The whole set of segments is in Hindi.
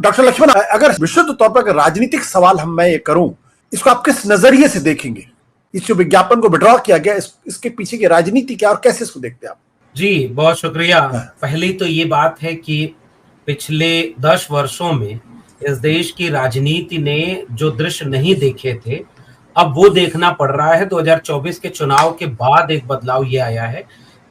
डॉक्टर लक्ष्मण, अगर विशुद्ध तौर पर राजनीतिक सवाल मैं ये करूं, इसको आप किस नजरिए से देखेंगे? इस जो विज्ञापन को विड्रॉ किया गया, इसके पीछे की राजनीति क्या और कैसे इसको देखते हैं आप? जी, बहुत शुक्रिया। पहली तो ये बात है कि पिछले 10 वर्षों में इस देश की राजनीति ने जो दृश्य नहीं देखे थे, अब वो देखना पड़ रहा है। 2024 के चुनाव के बाद एक बदलाव ये आया है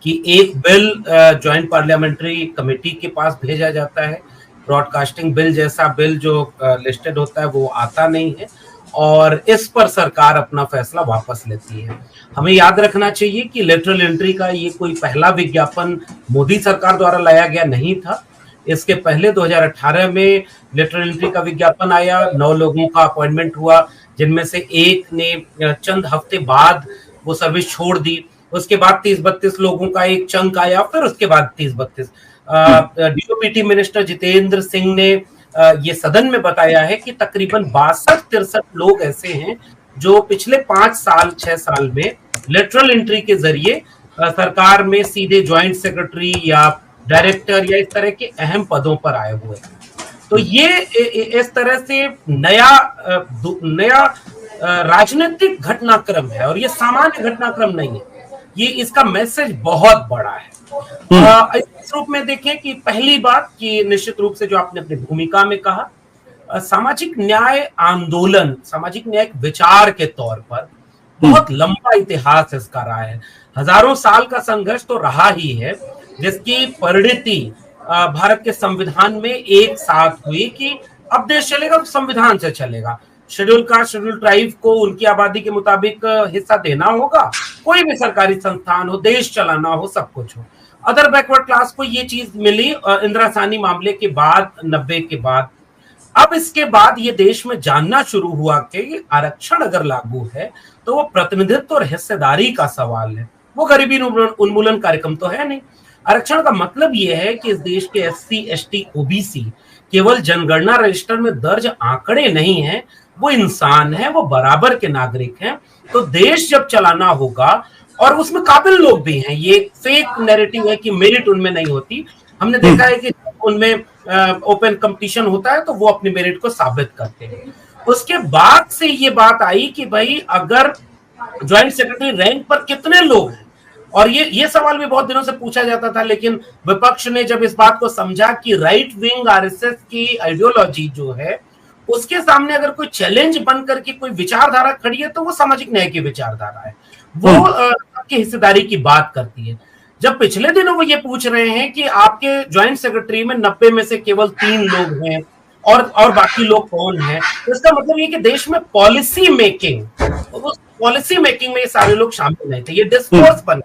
कि एक बिल जॉइंट पार्लियामेंट्री कमेटी के पास भेजा जाता है। ब्रॉडकास्टिंग बिल जैसा बिल जो लिस्टेड होता है वो आता नहीं है और इस पर सरकार अपना फैसला वापस लेती है। हमें याद रखना चाहिए कि लेटरल एंट्री का ये कोई पहला विज्ञापन मोदी सरकार द्वारा लाया गया नहीं था। इसके पहले 2018 में लेटरल एंट्री का विज्ञापन आया, 9 लोगों का अपॉइंटमेंट हुआ, जिनमें से एक ने चंद हफ्ते बाद वो सर्विस छोड़ दी। उसके बाद 30-32 लोगों का एक चंक आया, फिर उसके बाद 30-32 डीओपीटी मिनिस्टर जितेंद्र सिंह ने ये सदन में बताया है कि तकरीबन 62-63 लोग ऐसे हैं जो पिछले 5 साल 6 साल में लेटरल एंट्री के जरिए सरकार में सीधे ज्वाइंट सेक्रेटरी या डायरेक्टर या इस तरह के अहम पदों पर आए हुए हैं। तो ये इस तरह से नया राजनीतिक घटनाक्रम है और ये सामान्य घटनाक्रम नहीं है। ये इसका मैसेज बहुत बड़ा है। इस रूप में देखें कि पहली बात कि निश्चित रूप से जो आपने अपनी भूमिका में कहा, सामाजिक न्याय आंदोलन, सामाजिक न्याय विचार के तौर पर बहुत लंबा इतिहास इसका रहा है। हजारों साल का संघर्ष तो रहा ही है, जिसकी परिणति भारत के संविधान में एक साथ हुई कि अब देश चलेगा तो संविधान से चलेगा। शेड्यूल कास्ट, शेड्यूल ट्राइब को उनकी आबादी के मुताबिक हिस्सा देना होगा, कोई भी सरकारी संस्थान हो, देश चलाना हो, सब कुछ हो। अदर बैकवर्ड क्लास को ये चीज मिली इंदिरा साहनी मामले के बाद, 90 के बाद। अब इसके बाद ये देश में जानना शुरू हुआ कि आरक्षण अगर लागू है तो वो प्रतिनिधित्व और हिस्सेदारी का सवाल है, वो गरीबी उन्मूलन कार्यक्रम तो है नहीं। आरक्षण का मतलब ये है कि इस देश के एससी, एसटी, ओबीसी केवल जनगणना रजिस्टर में दर्ज आंकड़े नहीं है, वो इंसान है, वो बराबर के नागरिक हैं। तो देश जब चलाना होगा, और उसमें काबिल लोग भी हैं, ये फेक नैरेटिव है कि मेरिट उनमें नहीं होती। हमने देखा है कि उनमें ओपन कंपटीशन होता है तो वो अपनी मेरिट को साबित करते हैं। उसके बाद से ये बात आई कि भाई अगर ज्वाइंट सेक्रेटरी रैंक पर कितने लोग हैं, और ये सवाल भी बहुत दिनों से पूछा जाता था, लेकिन विपक्ष ने जब इस बात को समझा कि राइट विंग आरएसएस की आइडियोलॉजी जो है उसके सामने अगर कोई चैलेंज बन करके कोई विचारधारा खड़ी है तो वो सामाजिक न्याय की विचारधारा है, वो आपकी हिस्सेदारी की बात करती है। जब पिछले दिनों वो ये पूछ रहे हैं कि आपके ज्वाइंट सेक्रेटरी में 90 में से केवल 3 लोग हैं और बाकी लोग कौन हैं, तो इसका मतलब ये कि देश में पॉलिसी मेकिंग, उस पॉलिसी मेकिंग में ये सारे लोग शामिल नहीं थे। ये डिस्कोर्स बना,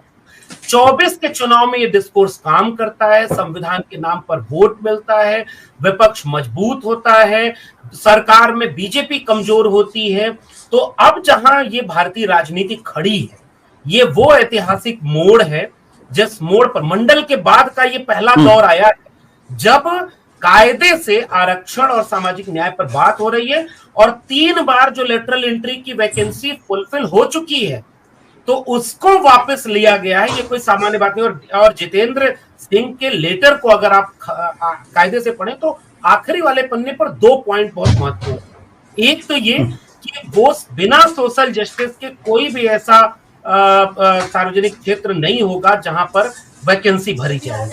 24 के चुनाव में ये डिस्कोर्स काम करता है, संविधान के नाम पर वोट मिलता है, विपक्ष मजबूत होता है, सरकार में बीजेपी कमजोर होती है। तो अब जहां ये भारतीय राजनीति खड़ी है, ये वो ऐतिहासिक मोड़ है जिस मोड़ पर मंडल के बाद का ये पहला दौर आया है जब कायदे से आरक्षण और सामाजिक न्याय पर बात हो रही है, और 3 बार जो लेटरल एंट्री की वैकेंसी फुलफिल हो चुकी है तो उसको वापस लिया गया है। ये कोई सामान्य बात नहीं। और जितेंद्र सिंह के लेटर को अगर आप कायदे से पढ़ें तो आखिरी वाले पन्ने पर 2 पॉइंट बहुत महत्वपूर्ण। एक तो ये कि वो बिना सोशल जस्टिस के कोई भी ऐसा सार्वजनिक क्षेत्र नहीं होगा जहां पर वैकेंसी भरी जाए।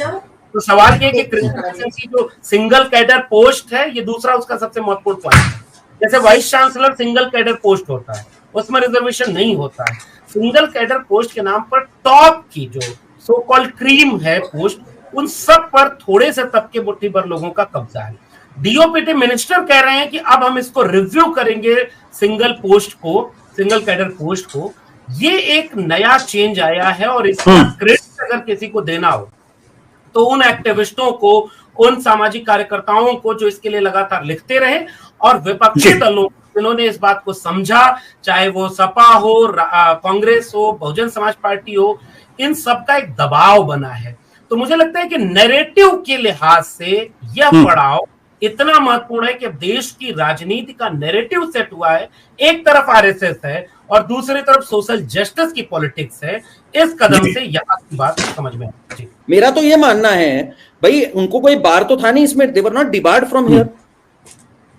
तो सवाल ये कि क्रिमिनल जो सिंगल कैडर पोस्ट है, ये दूसरा उसका सबसे महत्वपूर्ण पॉइंट है। जैसे vice chancellor single cadre post होता है, उसमें रिजर्वेशन नहीं होता है। सिंगल कैडर पोस्ट के नाम पर टॉप की जो सो कॉल्ड क्रीम है पोस्ट, उन सब पर थोड़े से तबके मुट्ठी भर लोगों का कब्जा है। डीओपीटी मिनिस्टर कह रहे हैं कि अब हम इसको रिव्यू करेंगे, सिंगल पोस्ट को, सिंगल कैडर पोस्ट को। ये एक नया चेंज आया है और इसका क्रेडिट अगर किसी को देना हो तो उन एक्टिविस्टों को, उन सामाजिक कार्यकर्ताओं को जो इसके लिए लगातार लिखते रहे, और विपक्षी दलों जिन्होंने इस बात को समझा, चाहे वो सपा हो, कांग्रेस हो, बहुजन समाज पार्टी हो, इन सब का एक दबाव बना है। तो मुझे लगता है कि नैरेटिव के लिहाज से यह पड़ाव इतना महत्वपूर्ण है कि देश की राजनीति का नैरेटिव सेट हुआ है। एक तरफ आरएसएस है और दूसरी तरफ सोशल जस्टिस की पॉलिटिक्स है। इस कदम से यहाँ की बात समझ में आई। मेरा तो ये मानना है भाई, उनको कोई बार तो था नहीं इसमें, they were not debarred from here.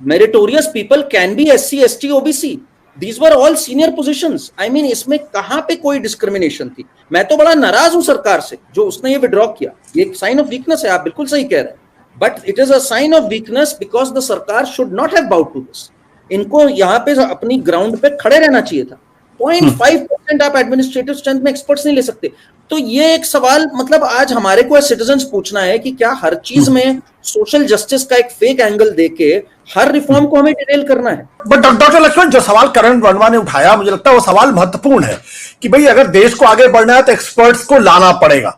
meritorious people can be SC, ST, OBC. These were all senior positions. I mean, इसमें कहां पे कोई डिस्क्रिमिनेशन थी? मैं तो बड़ा नाराज हूं सरकार से जो उसने ये विड्रॉ किया. ये एक साइन ऑफ वीकनेस है, आप बिल्कुल सही कह रहे हैं. But it is a sign of weakness because the sarkar should not have bowed to this. इनको यहाँ पे अपनी ग्राउंड पे खड़े रहना चाहिए था. 0.5% आप एडमिनिस्ट्रेटिव स्ट्रेंथ में एक्सपर्ट्स नहीं ले सकते. तो ये एक सवाल, मतलब आज हमारे को सिटीजन्स पूछना है कि क्या हर चीज में सोशल जस्टिस का एक फेक एंगल देके हर रिफॉर्म को हमें डिटेल करना है? बट डॉक्टर लक्ष्मण, जो सवाल करण वर्मा ने उठाया, मुझे लगता है वो सवाल महत्वपूर्ण है कि भाई अगर देश को आगे बढ़ना है तो एक्सपर्ट्स को लाना पड़ेगा,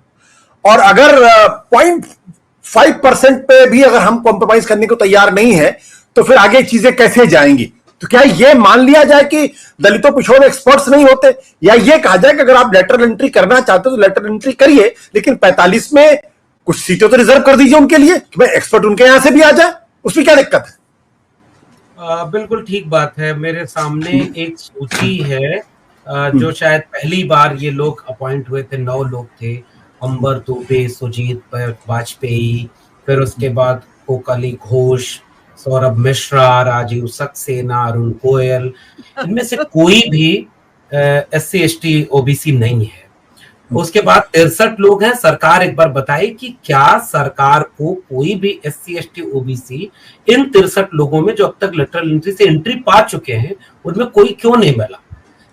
और अगर 0.5% पे भी अगर हम कॉम्प्रोमाइज करने को तैयार नहीं है तो फिर आगे चीजें कैसे जाएंगी? तो क्या ये मान लिया जाए कि दलितों पिछड़ों में एक्सपर्ट्स नहीं होते, या ये कहा जाए कि अगर आप लेटरल एंट्री करना चाहते हो तो लेटरल एंट्री करिए, लेकिन 45 में कुछ सीटें तो रिजर्व कर दीजिए उनके लिए कि भाई एक्सपर्ट उनके यहां से भी आ जाए, उसमें क्या दिक्कत है? बिल्कुल ठीक बात है. मेरे सामने एक सूची है जो शायद पहली बार ये लोग अपॉइंट हुए थे. 9 लोग थे. अंबर दुबे, सुजीत वाजपेयी, फिर उसके बाद कोकाली घोष, सौरभ मिश्रा, राजीव सक्सेना, अरुण गोयल. इनमें से कोई भी SC, ST, OBC नहीं है. उसके बाद 63 लोग हैं. सरकार एक बार बताए कि क्या सरकार को कोई भी SC, ST, OBC इन 63 लोगों में जो अब तक लेटरल एंट्री से एंट्री पा चुके हैं उनमें कोई क्यों नहीं मिला?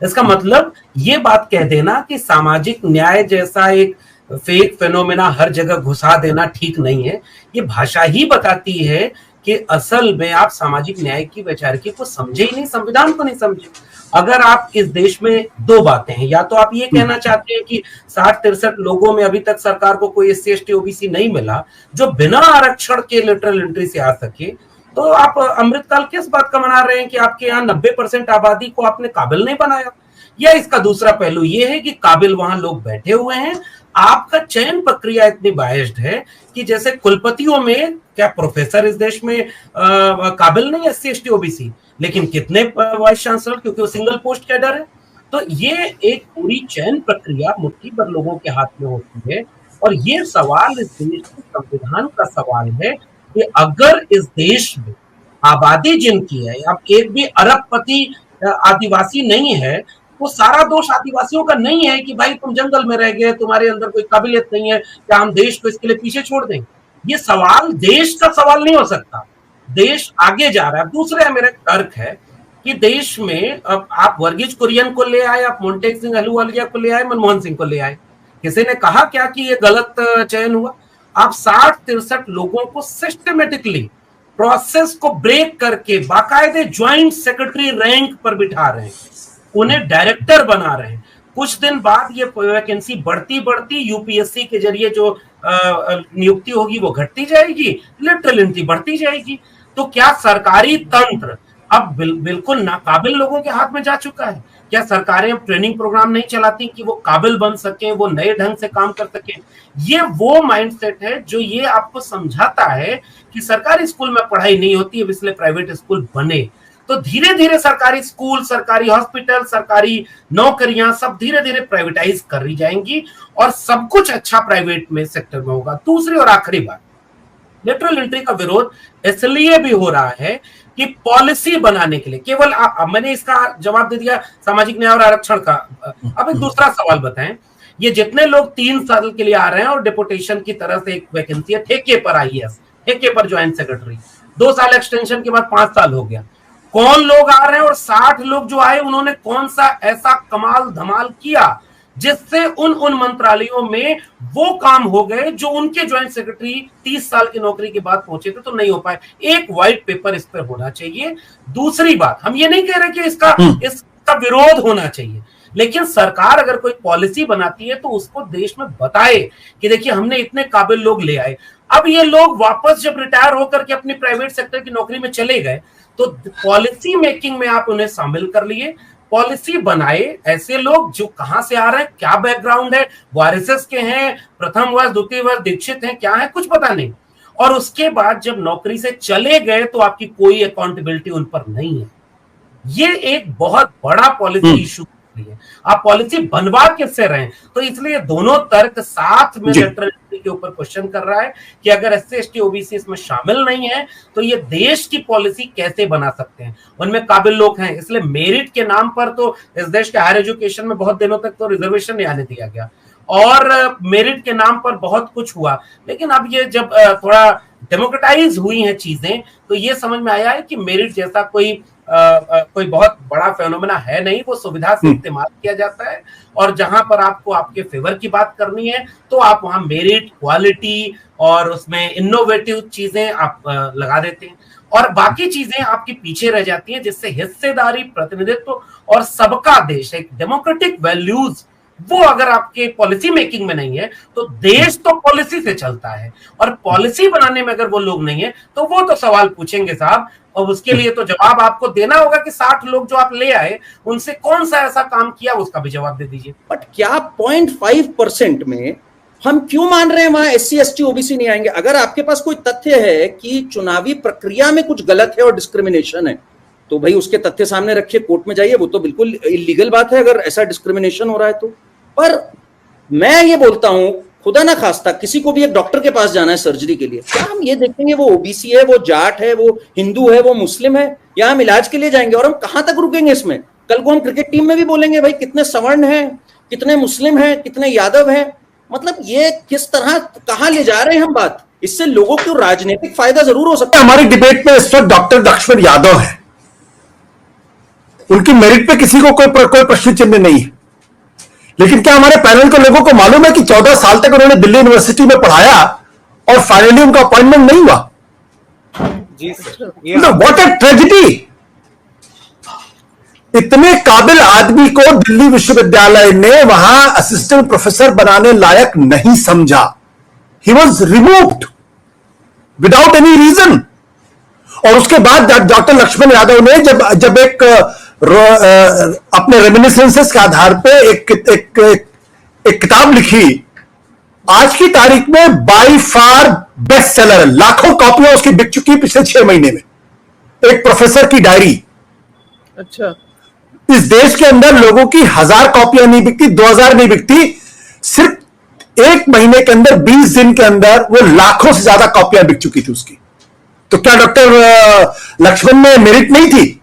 इसका मतलब ये बात कह देना कि सामाजिक न्याय जैसा एक फेक फेनोमेना हर जगह घुसा देना ठीक नहीं है. ये भाषा ही बताती है कि असल में आप सामाजिक न्याय की वैचारिकी को समझे ही नहीं, संविधान को नहीं समझे. अगर आप इस देश में 2 बातें हैं, या तो आप ये कहना चाहते हैं कि 60-63 लोगों में अभी तक सरकार को कोई SC, ST, OBC नहीं मिला जो बिना आरक्षण के लेटरल एंट्री से आ सके, तो आप अमृतकाल किस बात का मना रहे हैं कि आपके यहाँ 90% आबादी को आपने काबिल नहीं बनाया? या इसका दूसरा पहलू ये है कि काबिल वहां लोग बैठे हुए हैं. आपका चयन प्रक्रिया इतनी बायस्ड है कि जैसे कुलपतियों में क्या प्रोफेसर इस देश में काबिल नहीं है SC, ST, OBC, लेकिन कितने वाइस चांसलर, क्योंकि वो सिंगल पोस्ट कैडर है. तो ये एक पूरी चयन प्रक्रिया मुट्ठी भर लोगों के हाथ में होती है. और ये सवाल इस देश के संविधान का सवाल है कि अगर इस देश में आबादी जिनकी है, अब एक भी अरबपति आदिवासी नहीं है, वो सारा दोष आदिवासियों का नहीं है कि भाई तुम जंगल में रह गए, तुम्हारे अंदर कोई काबिलियत नहीं है, क्या हम देश को इसके लिए पीछे छोड़ दें? ये सवाल देश का सवाल नहीं हो सकता. देश आगे जा रहा है. दूसरा मेरा तर्क है कि देश में अब आप वर्गीज कुरियन को ले आए, आप मोंटेक सिंह अहलूवालिया को ले आए, मनमोहन सिंह को ले आए. किसी ने कहा क्या कि ये गलत चयन हुआ? आप 60-63 लोगों को सिस्टमेटिकली प्रोसेस को ब्रेक करके बाकायदे ज्वाइंट सेक्रेटरी रैंक पर बिठा रहे हैं, उन्हें डायरेक्टर बना रहे हैं. कुछ दिन बाद ये वैकेंसी बढ़ती यूपीएससी के जरिए जो नियुक्ति होगी वो घटती जाएगी, लेटरल एंट्री बढ़ती जाएगी. तो क्या सरकारी तंत्र अब बिल्कुल नाकाबिल लोगों के हाथ में जा चुका है? क्या सरकारें ट्रेनिंग प्रोग्राम नहीं चलाती कि वो काबिल बन सके, वो नए ढंग से काम कर सके? ये वो माइंडसेट है जो ये आपको समझाता है कि सरकारी स्कूल में पढ़ाई नहीं होती है, इसलिए प्राइवेट स्कूल बने. तो धीरे धीरे सरकारी स्कूल, सरकारी हॉस्पिटल, सरकारी नौकरियां सब धीरे धीरे प्राइवेटाइज कर रही जाएंगी और सब कुछ अच्छा प्राइवेट में सेक्टर में होगा. दूसरी और आखिरी बात, लेटरल एंट्री का विरोध इसलिए भी हो रहा है कि पॉलिसी बनाने के लिए केवल मैंने इसका जवाब दे दिया सामाजिक न्याय और आरक्षण का. अब एक दूसरा सवाल बताएं. ये जितने लोग 3 साल के लिए आ रहे हैं और डेपुटेशन की तरह से एक वैकेंसी है, ठेके पर IAS, ठेके पर ज्वाइंट सेक्रेटरी, 2 साल एक्सटेंशन के बाद 5 साल हो गया. कौन लोग आ रहे हैं? और 60 लोग जो आए उन्होंने कौन सा ऐसा कमाल धमाल किया जिससे उन मंत्रालयों में वो काम हो गए जो उनके ज्वाइंट सेक्रेटरी 30 साल की नौकरी के बाद पहुंचे थे तो नहीं हो पाए? एक व्हाइट पेपर इस पर होना चाहिए. दूसरी बात, हम ये नहीं कह रहे कि इसका विरोध होना चाहिए, लेकिन सरकार अगर कोई पॉलिसी बनाती है तो उसको देश में बताए कि देखिए हमने इतने काबिल लोग ले आए. अब ये लोग वापस जब रिटायर होकर के अपनी प्राइवेट सेक्टर की नौकरी में चले गए तो पॉलिसी मेकिंग में आप उन्हें शामिल कर लिए, पॉलिसी बनाए. ऐसे लोग जो कहां से आ रहे हैं, क्या बैकग्राउंड है, वो आरएसएस के हैं, प्रथम वर्ष द्वितीय वर्ष दीक्षित हैं, क्या है, कुछ पता नहीं. और उसके बाद जब नौकरी से चले गए तो आपकी कोई अकाउंटेबिलिटी उन पर नहीं है. ये एक बहुत बड़ा पॉलिसी इशू. रही है, आप पॉलिसी बनवा किससे रहे हैं। तो इसलिए दोनों तर्क साथ में लेटरल एंट्री के ऊपर क्वेश्चन कर रहा है कि अगर SC ST OBC इसमें शामिल नहीं है तो ये देश की पॉलिसी कैसे बना सकते हैं। उनमें काबिल लोग हैं, इसलिए मेरिट के नाम पर तो इस देश के हायर एजुकेशन में बहुत दिनों तक तो रिजर्वेशन नहीं आने दिया गया और मेरिट के नाम पर बहुत कुछ हुआ, लेकिन अब ये जब थोड़ा डेमोक्रेटाइज हुई हैं चीजें तो ये समझ में आया है कि मेरिट जैसा कोई बहुत बड़ा फेनोमेना है नहीं, वो सुविधा से इस्तेमाल किया जाता है और जहां पर आपको आपके फेवर की बात करनी है तो आप वहां मेरिट, क्वालिटी और उसमें इनोवेटिव चीजें आप लगा देते हैं और बाकी चीजें आपकी पीछे रह जाती हैं, जिससे हिस्सेदारी, प्रतिनिधित्व और सबका देश, एक डेमोक्रेटिक वैल्यूज, वो अगर आपके पॉलिसी मेकिंग में नहीं है तो देश तो पॉलिसी से चलता है और पॉलिसी बनाने में अगर वो लोग नहीं है तो वो तो सवाल पूछेंगे साहब, और उसके लिए तो जवाब आपको देना होगा कि 60 लोग जो आप ले आए उनसे कौन सा ऐसा काम किया, उसका भी जवाब दे दीजिए। बट क्या 0.5% में हम क्यों मान रहे हैं वहां SC ST OBC नहीं आएंगे? अगर आपके पास कोई तथ्य है कि चुनावी प्रक्रिया में कुछ गलत है और डिस्क्रिमिनेशन है तो भाई उसके तथ्य सामने रखिए, कोर्ट में जाइए, वो तो बिल्कुल इलीगल बात है अगर ऐसा डिस्क्रिमिनेशन हो रहा है तो। पर मैं ये बोलता हूं, खुदा ना खास्ता किसी को भी एक डॉक्टर के पास जाना है सर्जरी के लिए, क्या हम ये देखेंगे वो OBC है, वो जाट है, वो हिंदू है, वो मुस्लिम है, या हम इलाज के लिए जाएंगे? और हम कहां तक रुकेंगे इसमें? कल को हम क्रिकेट टीम में भी बोलेंगे भाई कितने सवर्ण हैं, कितने मुस्लिम हैं, कितने यादव हैं। मतलब ये किस तरह कहां ले जा रहे हैं हम बात? इससे लोगों को राजनीतिक फायदा जरूर हो सकता है। हमारी डिबेट में इस वक्त डॉक्टर लक्ष्मण यादव है, उनकी मेरिट पे किसी को कोई प्रश्न चिन्ह नहीं है, लेकिन क्या हमारे पैनल के लोगों को मालूम है कि 14 साल तक उन्होंने दिल्ली यूनिवर्सिटी में पढ़ाया और फाइनली उनका अपॉइंटमेंट नहीं हुआ? जी सर, व्हाट अ ट्रेजेडी। इतने काबिल आदमी को दिल्ली विश्वविद्यालय ने वहां असिस्टेंट प्रोफेसर बनाने लायक नहीं समझा। He was removed without any reason. और उसके बाद डॉक्टर लक्ष्मण यादव ने जब एक अपने रेमिनिसेंसेस के आधार पे एक किताब लिखी, आज की तारीख में बाय फार बेस्ट सेलर है, लाखों कॉपियां उसकी बिक चुकी पिछले 6 महीने में। एक प्रोफेसर की डायरी, अच्छा, इस देश के अंदर लोगों की 1000 कॉपियां नहीं बिकती, 2000 नहीं बिकती, सिर्फ 1 महीने के अंदर 20 दिन के अंदर वो लाखों से ज्यादा कॉपियां बिक चुकी थी उसकी। तो क्या डॉक्टर लक्ष्मण में मेरिट नहीं थी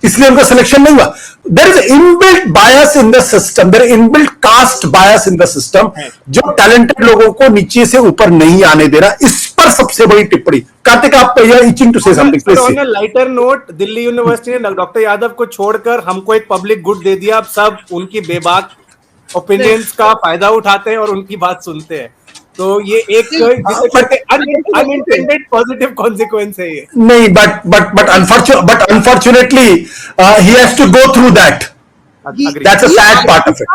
इसलिए उनका सिलेक्शन नहीं हुआ? There is inbuilt bias in the system, there inbuilt caste bias in the system, जो टैलेंटेड लोगों को नीचे से ऊपर नहीं आने दे रहा। इस पर सबसे बड़ी टिप्पणी। कार्तिक, आप itching to say something please. On a lighter note, Delhi university ने डॉक्टर यादव को छोड़कर हमको एक पब्लिक गुड दे दिया। अब सब उनकी बेबाक ओपिनियंस का फायदा उठाते हैं और उनकी बात सुनते हैं। तो ये एक अनइंटेंडेड पॉजिटिव कॉन्सिक्वेंस है ये। नहीं, but unfortunately he has to go through that. That's a sad part of it.